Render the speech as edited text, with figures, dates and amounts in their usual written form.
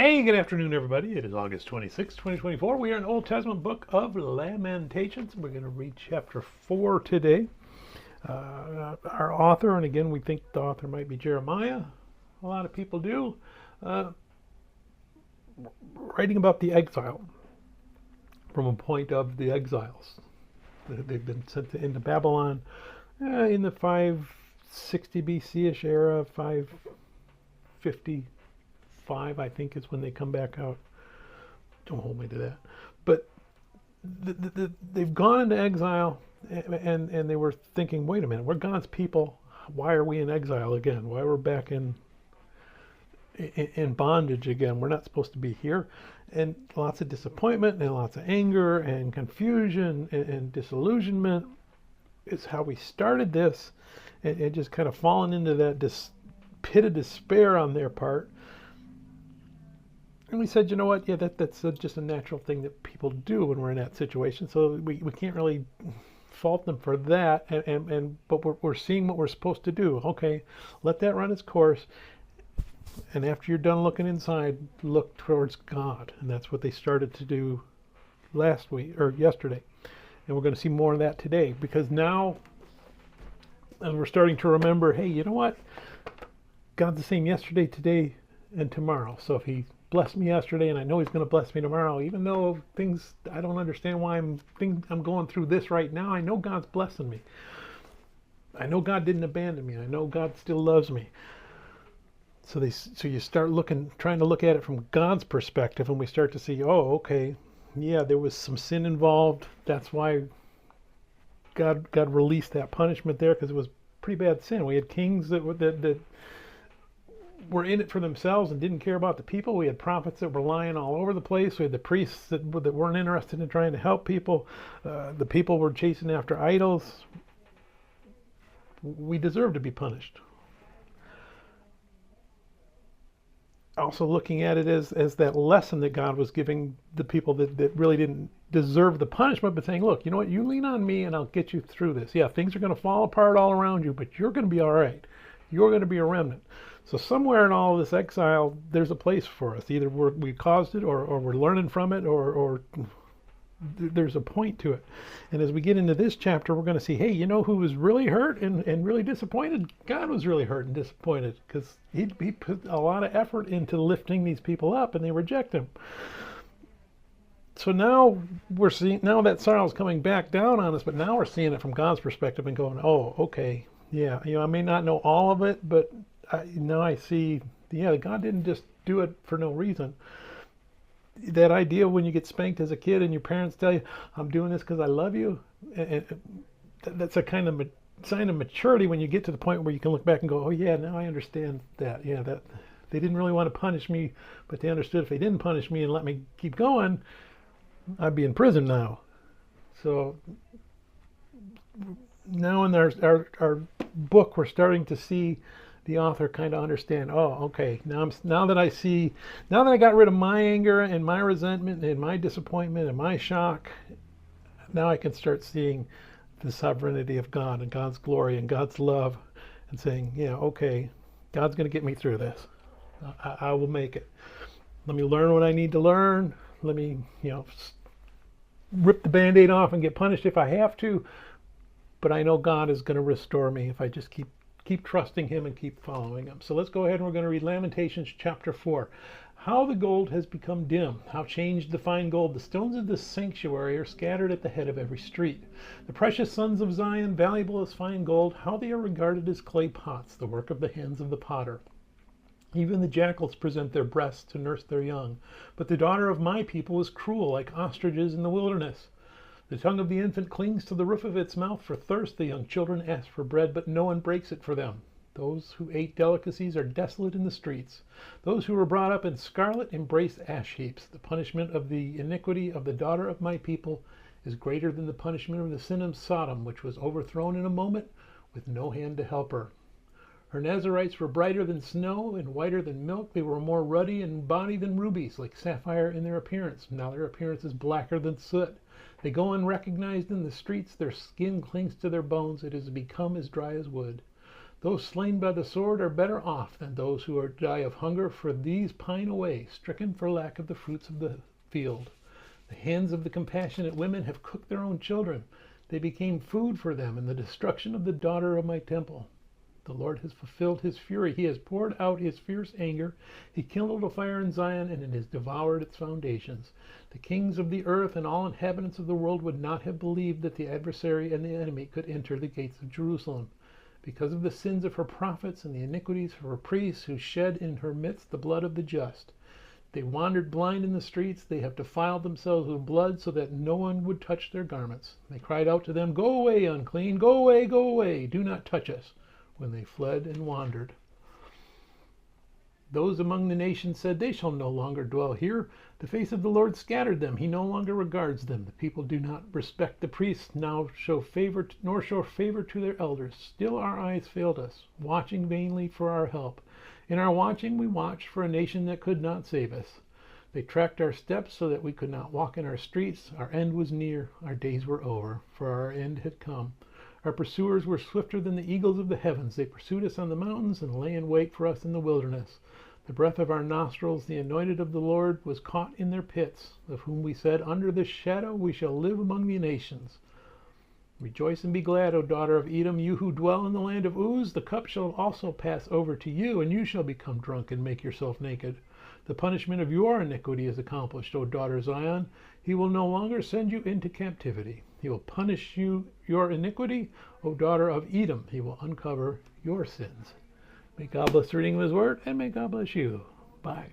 Hey, good afternoon, everybody. It is August 26, 2024. We are in the Old Testament book of Lamentations. We're going to read chapter 4 today. Our author, and again, we think the author might be Jeremiah. A lot of people do. Writing about the exile from a point of the exiles. They've been sent into Babylon in the 560 BC-ish era, 550 I think is when they come back out. Don't hold me to that. But they've gone into exile, and they were thinking, wait a minute, we're God's people. Why are we in exile again? Why we're back in bondage again? We're not supposed to be here. And lots of disappointment and lots of anger and confusion and disillusionment is how we started this, and just kind of fallen into that pit of despair on their part. And we said, you know what? Yeah, that's just a natural thing that people do when we're in that situation. So we can't really fault them for that. But we're seeing what we're supposed to do. Okay, let that run its course. And after you're done looking inside, look towards God. And that's what they started to do last week or yesterday. And we're going to see more of that today, because now, as we're starting to remember, hey, you know what? God's the same yesterday, today, and tomorrow. So if He blessed me yesterday, and I know He's going to bless me tomorrow, even though things, I don't understand why I'm going through this right now, I know God's blessing me. I know God didn't abandon me. I know God still loves me. So you start trying to look at it from God's perspective, and we start to see, oh, okay, yeah, there was some sin involved. That's why God released that punishment there, because it was pretty bad sin. We had kings that were in it for themselves and didn't care about the people. We had prophets that were lying all over the place. We had the priests that weren't interested in trying to help people. The people were chasing after idols. We deserve to be punished. Also looking at it as that lesson that God was giving the people that really didn't deserve the punishment, but saying, look, you know what, you lean on me and I'll get you through this. Yeah, things are going to fall apart all around you, but you're going to be all right. You're going to be a remnant. So somewhere in all of this exile, there's a place for us. Either we caused it, or we're learning from it, or there's a point to it. And as we get into this chapter, we're going to see, hey, you know who was really hurt and really disappointed? God was really hurt and disappointed, because he put a lot of effort into lifting these people up, and they reject Him. So now we're seeing, now that sorrow is coming back down on us, but now we're seeing it from God's perspective and going, oh, okay, yeah, I may not know all of it, but now I see, yeah, God didn't just do it for no reason. That idea when you get spanked as a kid and your parents tell you, I'm doing this because I love you, and that's a kind of sign of maturity when you get to the point where you can look back and go, oh yeah, now I understand that. Yeah, that they didn't really want to punish me, but they understood if they didn't punish me and let me keep going, I'd be in prison now. So now in our book, we're starting to see the author kind of understand, oh, okay, now that I got rid of my anger and my resentment and my disappointment and my shock, now I can start seeing the sovereignty of God and God's glory and God's love, and saying, yeah, okay, God's going to get me through this. I will make it. Let me learn what I need to learn. Let me, rip the Band-Aid off and get punished if I have to. But I know God is going to restore me if I just keep trusting Him and keep following Him. So let's go ahead and we're going to read Lamentations chapter 4. How the gold has become dim, how changed the fine gold. The stones of this sanctuary are scattered at the head of every street. The precious sons of Zion, valuable as fine gold, how they are regarded as clay pots, the work of the hands of the potter. Even the jackals present their breasts to nurse their young. But the daughter of my people is cruel, like ostriches in the wilderness. The tongue of the infant clings to the roof of its mouth for thirst. The young children ask for bread, but no one breaks it for them. Those who ate delicacies are desolate in the streets. Those who were brought up in scarlet embrace ash heaps. The punishment of the iniquity of the daughter of my people is greater than the punishment of the sin of Sodom, which was overthrown in a moment with no hand to help her. Her Nazarites were brighter than snow and whiter than milk. They were more ruddy in body than rubies, like sapphire in their appearance. Now their appearance is blacker than soot. They go unrecognized in the streets. Their skin clings to their bones. It has become as dry as wood. Those slain by the sword are better off than those who die of hunger, for these pine away, stricken for lack of the fruits of the field. The hands of the compassionate women have cooked their own children. They became food for them in the destruction of the daughter of my temple. The Lord has fulfilled his fury. He has poured out his fierce anger. He kindled a fire in Zion, and it has devoured its foundations. The kings of the earth and all inhabitants of the world would not have believed that the adversary and the enemy could enter the gates of Jerusalem. Because of the sins of her prophets and the iniquities of her priests, who shed in her midst the blood of the just. They wandered blind in the streets. They have defiled themselves with blood, so that no one would touch their garments. They cried out to them, "Go away, unclean! Go away, go away! Do not touch us!" when they fled and wandered. Those among the nations said, "They shall no longer dwell here." The face of the Lord scattered them. He no longer regards them. The people do not respect the priests, nor show favor to their elders. Still our eyes failed us, watching vainly for our help. In our watching we watched for a nation that could not save us. They tracked our steps so that we could not walk in our streets. Our end was near. Our days were over, for our end had come. Our pursuers were swifter than the eagles of the heavens. They pursued us on the mountains and lay in wait for us in the wilderness. The breath of our nostrils, the anointed of the Lord, was caught in their pits, of whom we said, "Under this shadow we shall live among the nations." Rejoice and be glad, O daughter of Edom, you who dwell in the land of Uz. The cup shall also pass over to you, and you shall become drunk and make yourself naked. The punishment of your iniquity is accomplished, O daughter Zion. He will no longer send you into captivity. He will punish your iniquity, O daughter of Edom. He will uncover your sins. May God bless the reading of his word, and may God bless you. Bye.